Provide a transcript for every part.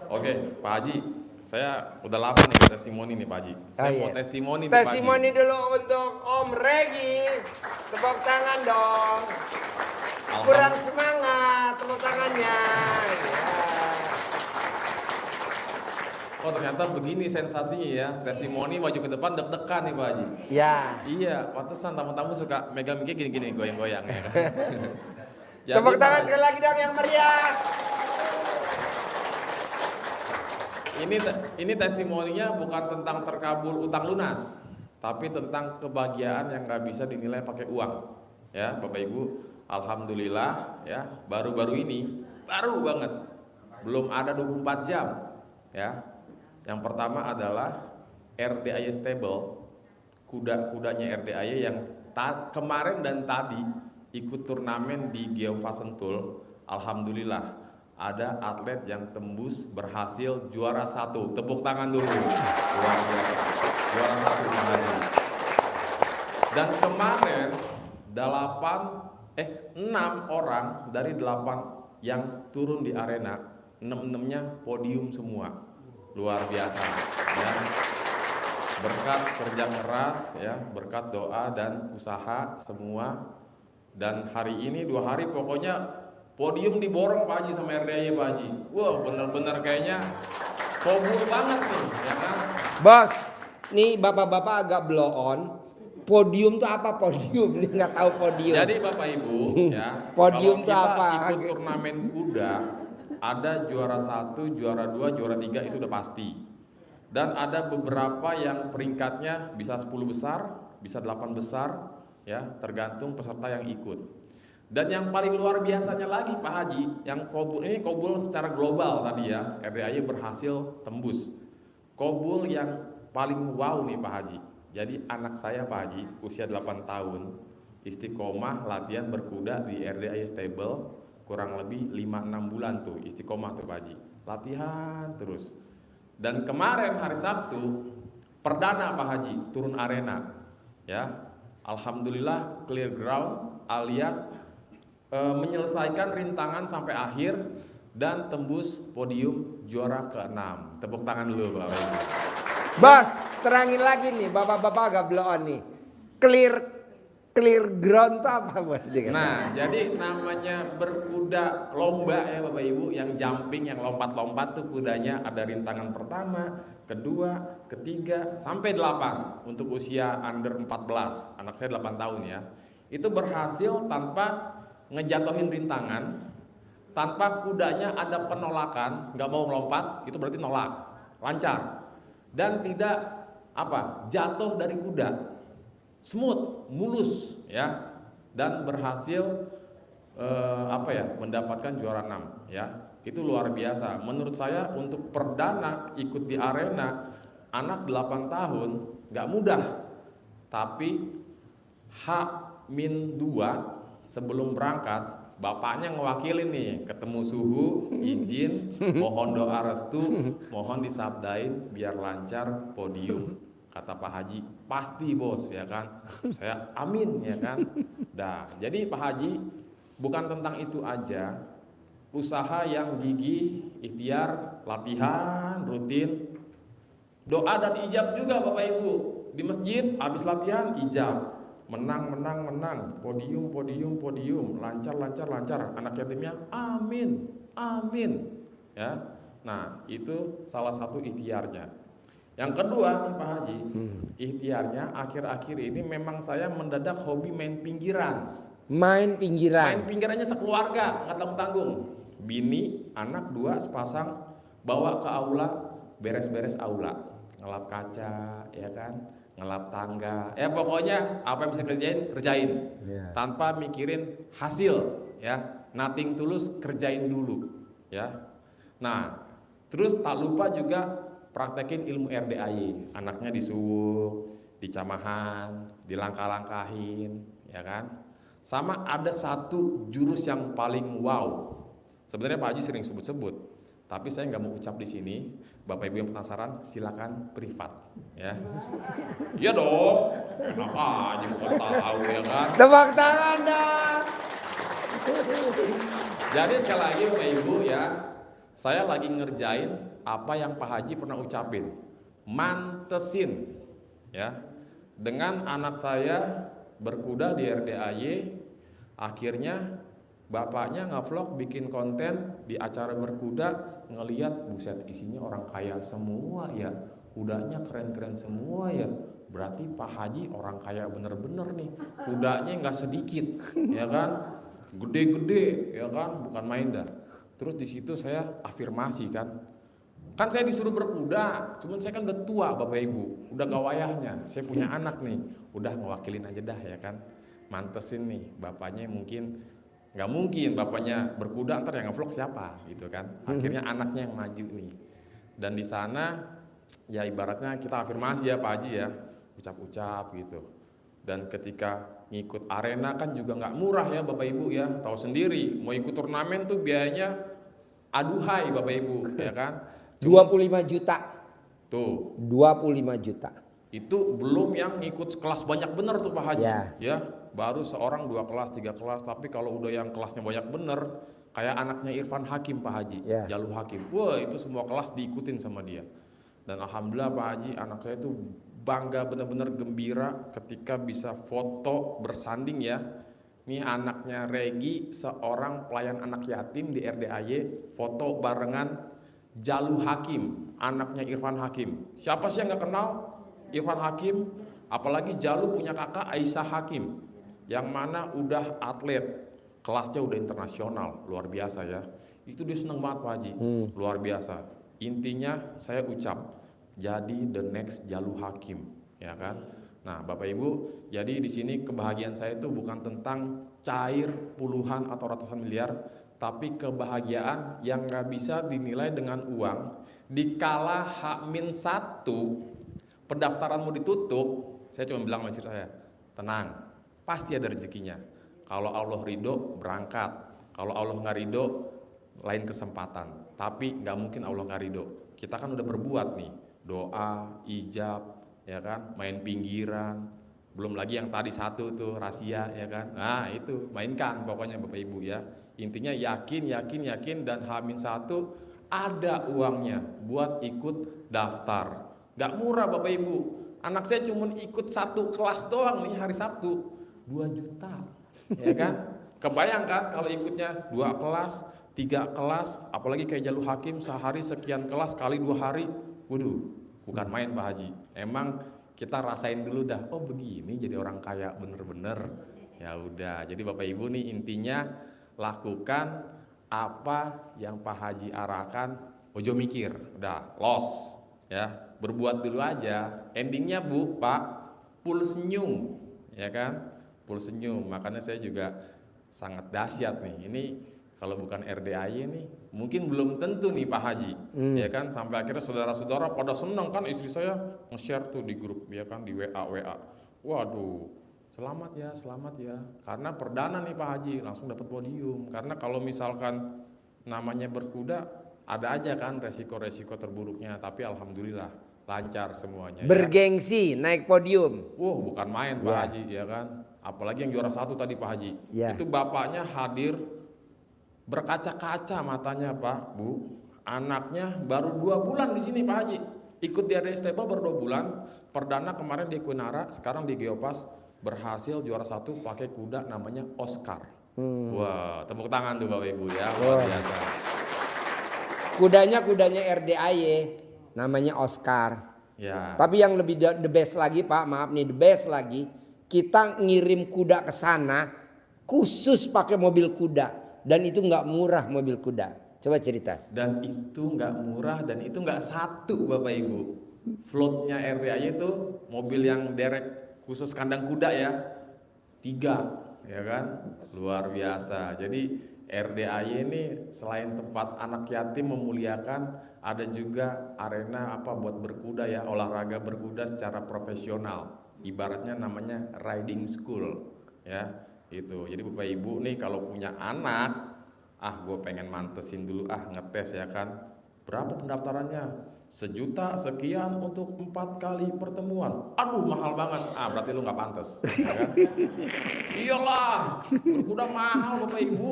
Oke, Pak Haji, saya udah lama nih testimoni nih Pak Haji. Saya mau testimoni nih Pak Haji. Testimoni dulu untuk Om Regi. Tepuk tangan dong. Kurang semangat tepuk tangannya. Oh ternyata begini sensasinya ya, testimoni maju ke depan deg-degan nih Pak Haji. Ya. Iya, pantesan tamu-tamu suka megang mic gini-gini goyang-goyang ya kan. Tepuk tangan sekali lagi dong yang meriah. Ini testimoninya bukan tentang terkabul utang lunas, tapi tentang kebahagiaan yang nggak bisa dinilai pakai uang. Ya, Bapak Ibu, alhamdulillah ya, baru-baru ini, baru banget, belum ada 24 jam. Ya, yang pertama adalah RDAY Stable, kuda-kudanya RDAY yang kemarin dan tadi ikut turnamen di Geova Sentul. Alhamdulillah ada atlet yang tembus berhasil juara 1. Tepuk tangan dulu. Juara 1 tangan. Dan kemarin 6 orang dari 8 yang turun di arena, 6-6-nya podium semua. Luar biasa ya. Berkat kerja keras ya, berkat doa dan usaha semua. Dan hari ini 2 hari pokoknya podium diborong Pak Haji sama RDAY Pak Haji. Wah bener-bener kayaknya kabur banget nih ya kan. Bos, nih bapak-bapak agak blow on. Podium tuh apa podium? Nih nggak tahu podium. Jadi Bapak Ibu ya. Podium tuh kalau kita apa? ikut turnamen kuda, ada juara 1, juara 2, juara 3 itu udah pasti. Dan ada beberapa yang peringkatnya bisa 10 besar, bisa 8 besar ya, tergantung peserta yang ikut. Dan yang paling luar biasanya lagi Pak Haji, yang kobul secara global tadi ya, RDAY berhasil tembus. Kobul yang paling wow nih Pak Haji. Jadi anak saya Pak Haji, usia 8 tahun, istiqomah latihan berkuda di RDAY Stable, kurang lebih 5-6 bulan tuh, istiqomah tuh Pak Haji. Latihan terus. Dan kemarin hari Sabtu, perdana Pak Haji, turun arena. Ya, alhamdulillah clear ground alias menyelesaikan rintangan sampai akhir dan tembus podium juara ke-6. Tepuk tangan dulu Bapak Ibu. Bos, terangin lagi nih, bapak-bapak agak blow on nih. Clear ground itu apa bos? Nah, jadi namanya berkuda lomba ya Bapak Ibu, yang jumping, yang lompat-lompat tuh kudanya ada rintangan pertama, kedua, ketiga, sampai 8 untuk usia under 14. Anak saya 8 tahun ya. Itu berhasil tanpa ngejatuhin rintangan, tanpa kudanya ada penolakan, nggak mau melompat, itu berarti nolak, lancar, dan tidak jatuh dari kuda, smooth, mulus ya, dan berhasil mendapatkan juara 6 ya. Itu luar biasa menurut saya. Untuk perdana ikut di arena, anak 8 tahun nggak mudah, tapi H-2 sebelum berangkat, bapaknya ngewakilin nih, ketemu suhu, izin, mohon doa restu, mohon disabdain biar lancar podium. Kata Pak Haji, pasti bos ya kan. Saya amin ya kan. Dah, jadi Pak Haji, bukan tentang itu aja. Usaha yang gigih, ikhtiar, latihan, rutin, doa dan ijab juga Bapak Ibu. Di masjid habis latihan ijab. Menang, podium, lancar. Anak yatimnya, amin. Ya, nah itu salah satu ikhtiarnya. Yang kedua nih Pak Haji, ikhtiarnya akhir-akhir ini memang saya mendadak hobi main pinggiran. Main Pinggirannya sekeluarga, nggak tanggung-tanggung. Bini, anak 2 sepasang, bawa ke aula, beres-beres aula, ngelap kaca, ya kan? Ngelap tangga, ya pokoknya apa yang bisa kerjain, tanpa mikirin hasil, ya, nothing tulus, kerjain dulu, ya. Nah, terus tak lupa juga praktekin ilmu RDAY, anaknya disuwuk, dicamahan, dilangkah-langkahin, ya kan. Sama ada satu jurus yang paling wow, sebenarnya Pak Haji sering sebut-sebut, tapi saya nggak mau ucap di sini. Bapak Ibu yang penasaran, silakan privat, ya. Iya dong, kenapa aja mau kasih tahu ya kan? Tepuk tangan dong. Jadi sekali lagi Bapak Ibu ya, Saya lagi ngerjain apa yang Pak Haji pernah ucapin, mantesin, ya. Dengan anak saya berkuda di RDAY, akhirnya bapaknya ngevlog bikin konten di acara berkuda, ngeliat buset isinya orang kaya semua ya, kudanya keren-keren semua ya, berarti Pak Haji orang kaya bener-bener nih, kudanya nggak sedikit, ya kan, gede-gede, ya kan, bukan main dah. Terus di situ saya afirmasi kan saya disuruh berkuda, cuman saya kan udah tua Bapak Ibu, udah gak wayahnya, saya punya anak nih, udah ngewakilin aja dah ya kan, mantesin nih, bapaknya mungkin nggak mungkin bapaknya berkuda ntar yang ngevlog siapa gitu kan, akhirnya anaknya yang maju nih, dan di sana ya ibaratnya kita afirmasi ya Pak Haji ya, ucap-ucap gitu. Dan ketika ngikut arena kan juga nggak murah ya Bapak Ibu ya, tahu sendiri mau ikut turnamen tuh biayanya aduhai Bapak Ibu ya kan. 25 juta. Tuh. 25 juta. Itu belum yang ngikut kelas banyak bener tuh Pak Haji. Ya. Baru seorang 2 kelas, 3 kelas, tapi kalau udah yang kelasnya banyak bener, kayak anaknya Irfan Hakim Pak Haji, Jalu Hakim. Wah, itu semua kelas diikutin sama dia. Dan alhamdulillah Pak Haji, anak saya itu bangga, bener-bener gembira ketika bisa foto bersanding ya. Nih anaknya Regi, seorang pelayan anak yatim di RDAY, foto barengan Jalu Hakim, anaknya Irfan Hakim. Siapa sih yang nggak kenal Irfan Hakim? Apalagi Jalu punya kakak Aisyah Hakim, yang mana udah atlet, kelasnya udah internasional, luar biasa ya. Itu dia seneng banget Pak Haji, luar biasa. Intinya saya ucap, jadi the next Jalu Hakim, ya kan? Nah Bapak Ibu, jadi di sini kebahagiaan saya itu bukan tentang cair puluhan atau ratusan miliar, tapi kebahagiaan yang nggak bisa dinilai dengan uang. Dikala H-1 pendaftaranmu ditutup, saya cuma bilang sama istri saya, tenang, pasti ada rezekinya. Kalau Allah ridho berangkat, kalau Allah nggak ridho lain kesempatan. Tapi nggak mungkin Allah nggak ridho. Kita kan udah berbuat nih, doa, ijab, ya kan, main pinggiran, belum lagi yang tadi satu tuh rahasia ya kan. Nah itu mainkan pokoknya Bapak Ibu ya. Intinya yakin dan H-1 ada uangnya buat ikut daftar. Gak murah Bapak Ibu. Anak saya cuma ikut 1 kelas doang nih hari Sabtu, 2 juta, ya kan? Kebayangkan kalau ikutnya 2 kelas, 3 kelas, apalagi kayak Jalu Hakim sehari sekian kelas kali 2 hari, waduh, bukan main Pak Haji. Emang kita rasain dulu dah, oh begini jadi orang kaya bener-bener. Ya udah, jadi Bapak Ibu nih intinya lakukan apa yang Pak Haji arahkan, ojo mikir, udah los, ya. Berbuat dulu aja, endingnya Bu, Pak, full senyum, ya kan, full senyum. Makanya saya juga sangat dahsyat nih, ini kalau bukan RDAY nih, mungkin belum tentu nih Pak Haji, ya kan, sampai akhirnya saudara-saudara pada seneng kan, istri saya nge-share tuh di grup, ya kan, di WA, waduh, selamat ya, karena perdana nih Pak Haji, langsung dapat podium, karena kalau misalkan namanya berkuda, ada aja kan resiko-resiko terburuknya, tapi alhamdulillah lancar semuanya. Bergengsi ya. Naik podium. Bukan main Pak Haji ya kan. Apalagi yang juara 1 tadi Pak Haji. Itu bapaknya hadir berkaca-kaca matanya Pak, Bu. Anaknya baru 2 bulan di sini Pak Haji. Ikut di RDAY Stable baru 2 bulan. Perdana kemarin di Equinara, sekarang di Geopas berhasil juara 1 pakai kuda namanya Oscar. Wah, tepuk tangan tuh Bapak Ibu ya, luar biasa. Kudanya RDAY. Namanya Oscar. Ya. Tapi yang lebih the best lagi Pak, maaf nih, the best lagi, kita ngirim kuda ke sana khusus pakai mobil kuda, dan itu nggak murah mobil kuda. Coba cerita. Dan itu nggak murah, dan itu nggak 1 Bapak Ibu. Floatnya RDAY itu mobil yang derek khusus kandang kuda ya, 3, ya kan, luar biasa. Jadi RDAY ini selain tempat anak yatim memuliakan, ada juga arena buat berkuda ya, olahraga berkuda secara profesional. Ibaratnya namanya riding school ya, itu. Jadi Bapak Ibu nih kalau punya anak, gue pengen mantesin dulu ngetes ya kan. Berapa pendaftarannya? 1 juta sekian untuk 4 kali pertemuan. Aduh mahal banget. Berarti lu nggak pantas. Ya kan? Iyalah, berkuda mahal Bapak Ibu.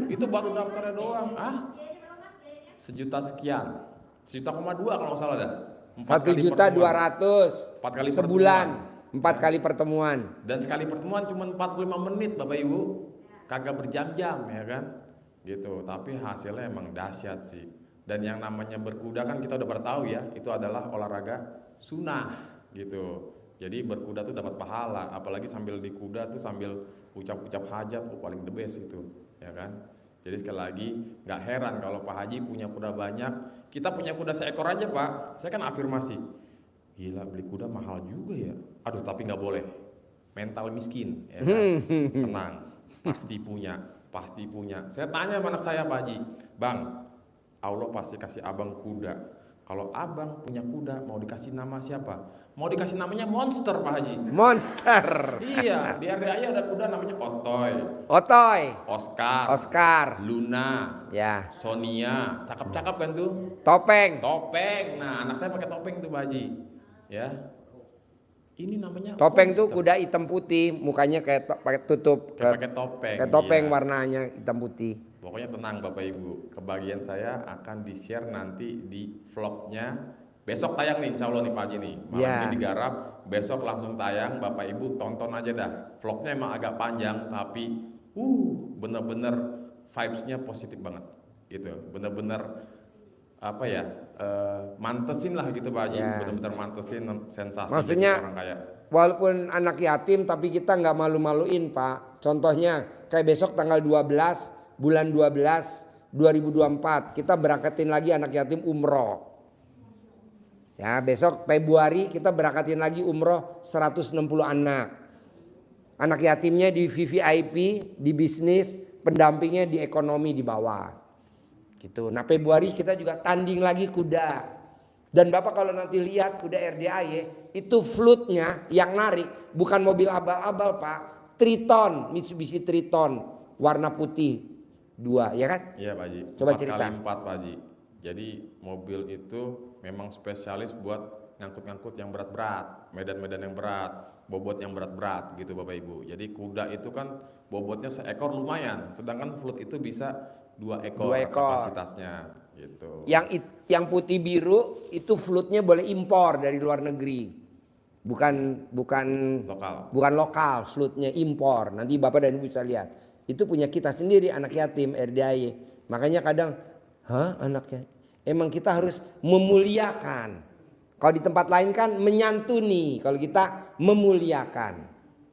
Itu baru daftarnya doang. 1 juta sekian, 1,2 juta kalau nggak salah dah. 1.200.000 4 kali sebulan, pertemuan. 4 kali pertemuan. Dan sekali pertemuan cuma 45 menit Bapak Ibu, kagak berjam-jam ya kan, gitu. Tapi hasilnya emang dahsyat sih. Dan yang namanya berkuda kan kita udah pada tahu ya, itu adalah olahraga sunnah gitu. Jadi berkuda tuh dapat pahala, apalagi sambil di kuda tuh sambil ucap-ucap hajat, paling the best itu, ya kan. Jadi sekali lagi nggak heran kalau Pak Haji punya kuda banyak. Kita punya kuda seekor aja Pak, saya kan afirmasi, gila beli kuda mahal juga ya. Aduh tapi nggak boleh, mental miskin, ya kan? Tenang, pasti punya, pasti punya. Saya tanya sama anak saya Pak Haji, Bang, Allah pasti kasih abang kuda. Kalau abang punya kuda mau dikasih nama siapa? Mau dikasih namanya Monster Pak Haji. Monster. Iya, di RDAI ada kuda namanya Otoy, Otoy. Oscar, Luna, Ya. Sonia, cakep-cakep kan tuh? Topeng. Topeng. Nah, anak saya pakai topeng tuh Pak Haji. Ya. Ini namanya Topeng tuh Monster. kuda hitam putih, mukanya kayak pakai tutup. Kayak pakai topeng. Kayak topeng iya. warnanya hitam putih. Pokoknya tenang Bapak Ibu, kebagian saya akan di-share nanti di vlognya. Besok tayang nih insya Allah nih Pak Haji nih. Malam Ya. ini digarap, besok langsung tayang. Bapak Ibu tonton aja dah. Vlognya emang agak panjang tapi bener-bener vibes-nya positif banget gitu. Bener-bener apa ya, mantesin lah gitu Pak Haji. Ya. Bener-bener mantesin sensasi Maksudnya, jadi orang kaya. walaupun anak yatim tapi kita nggak malu-maluin Pak. Contohnya kayak besok tanggal 12 bulan 12 2024 kita berangkatin lagi anak yatim umroh. Ya besok Februari kita berangkatin lagi umroh 160 anak. Anak yatimnya di VVIP, di bisnis, pendampingnya di ekonomi di bawah. Gitu. Nah Februari kita juga tanding lagi kuda. Dan Bapak kalau nanti lihat kuda RDAY itu floatnya yang narik bukan mobil abal-abal Pak. Triton, Mitsubishi Triton warna putih 2 ya kan? Iya Pak Haji. Coba 4 cerita. kali 4 Pak Haji. Jadi mobil itu memang spesialis buat ngangkut-ngangkut yang berat-berat, medan-medan yang berat, bobot yang berat-berat gitu Bapak Ibu. Jadi kuda itu kan bobotnya seekor lumayan, sedangkan float itu bisa 2 ekor, 2 ekor. kapasitasnya gitu. Yang putih biru itu floatnya boleh impor dari luar negeri. Bukan lokal, floatnya impor. Nanti Bapak dan Ibu bisa lihat. Itu punya kita sendiri anak yatim RDAY. Makanya kadang, anaknya. Emang kita harus memuliakan. Kalau di tempat lain kan menyantuni, kalau kita memuliakan.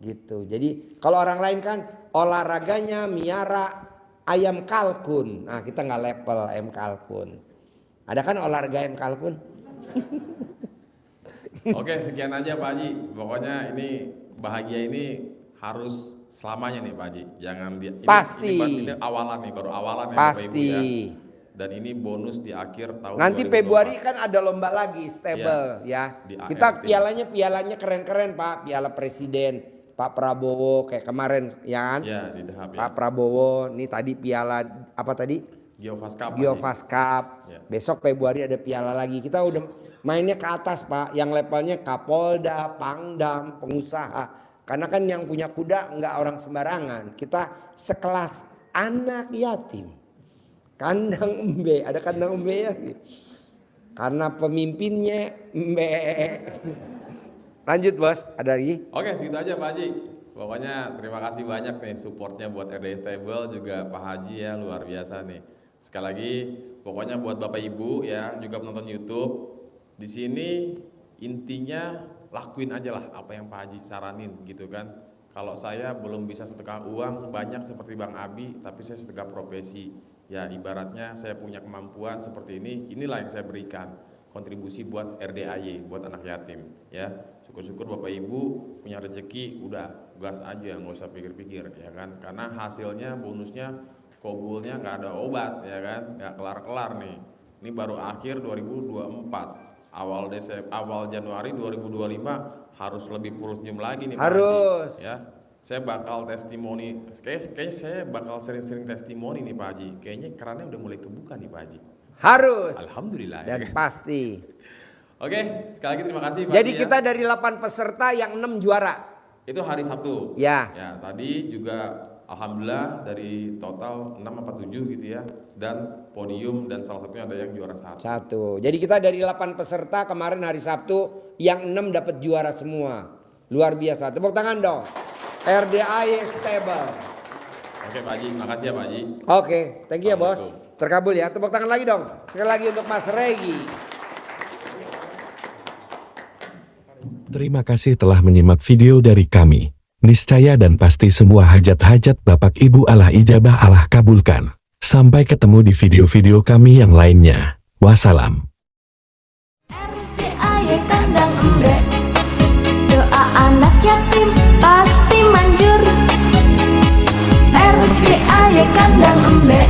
Gitu. Jadi kalau orang lain kan olahraganya miara ayam kalkun. Nah, kita nggak level ayam kalkun. Ada kan olahraga ayam kalkun? Oke, sekian aja Pak Haji. Pokoknya ini bahagia ini harus selamanya nih Pak Haji. Jangan Pasti. Ini awalan nih, baru awalan ya Pasti. Bapak Ibu ya. Dan ini bonus di akhir tahun. Nanti 2024. Februari kan ada lomba lagi stable ya. Di Kita ART. pialanya keren-keren Pak, piala presiden Pak Prabowo kayak kemarin ya kan. Ya, di Dahab ya. Pak Prabowo, nih tadi piala apa tadi? Geofast Cup. Pak Haji. Geofast Cup. Ya. Besok Februari ada piala lagi. Kita udah mainnya ke atas Pak, yang levelnya Kapolda, Pangdam, pengusaha. Karena kan yang punya kuda nggak orang sembarangan. Kita sekelas anak yatim. Kandang embe, ada kandang embe ya. Karena pemimpinnya embe. Lanjut Bos, ada lagi? Oke, segitu aja Pak Haji. Pokoknya terima kasih banyak nih supportnya buat RDAY Stable, juga Pak Haji ya, luar biasa nih. Sekali lagi, pokoknya buat Bapak Ibu ya, juga penonton YouTube, di sini intinya lakuin aja lah apa yang Pak Haji saranin gitu kan. Kalau saya belum bisa sedekah uang banyak seperti Bang Abi, tapi saya sedekah profesi. Ya ibaratnya saya punya kemampuan seperti ini, inilah yang saya berikan kontribusi buat RDAY, buat anak yatim. Ya syukur-syukur Bapak Ibu punya rezeki, udah gas aja, nggak usah pikir-pikir ya kan. Karena hasilnya bonusnya kobulnya nggak ada obat ya kan, nggak kelar-kelar nih. Ini baru akhir 2024. Awal Januari 2025 harus lebih full senyum lagi nih Pak Harus. Haji, ya. Saya bakal testimoni, kayaknya saya bakal sering-sering testimoni nih Pak Haji. Kayaknya kerannya udah mulai kebuka nih Pak Haji. Harus. Alhamdulillah. Dan ya kan? pasti. Oke, sekali lagi terima kasih Pak Jadi Haji, kita ya. dari 8 peserta yang 6 juara. Itu hari Sabtu. Ya. Ya, tadi juga Alhamdulillah dari total 6 apa 7 gitu ya, dan podium dan salah satunya ada yang juara 1. Satu. Jadi kita dari 8 peserta kemarin hari Sabtu, yang 6 dapat juara semua. Luar biasa. Tepuk tangan dong. RDAY Stable. Oke Pak Haji, makasih ya Pak Haji. Oke, thank you ya bos. Assalamualaikum. Terkabul ya. Tepuk tangan lagi dong. Sekali lagi untuk Mas Regi. Terima kasih telah menyimak video dari kami. Niscaya dan pasti semua hajat-hajat Bapak Ibu Allah ijabah Allah kabulkan. Sampai ketemu di video-video kami yang lainnya. Wassalam. RDAY kandang embek, doa anak yatim pasti manjur. RDAY kandang embek.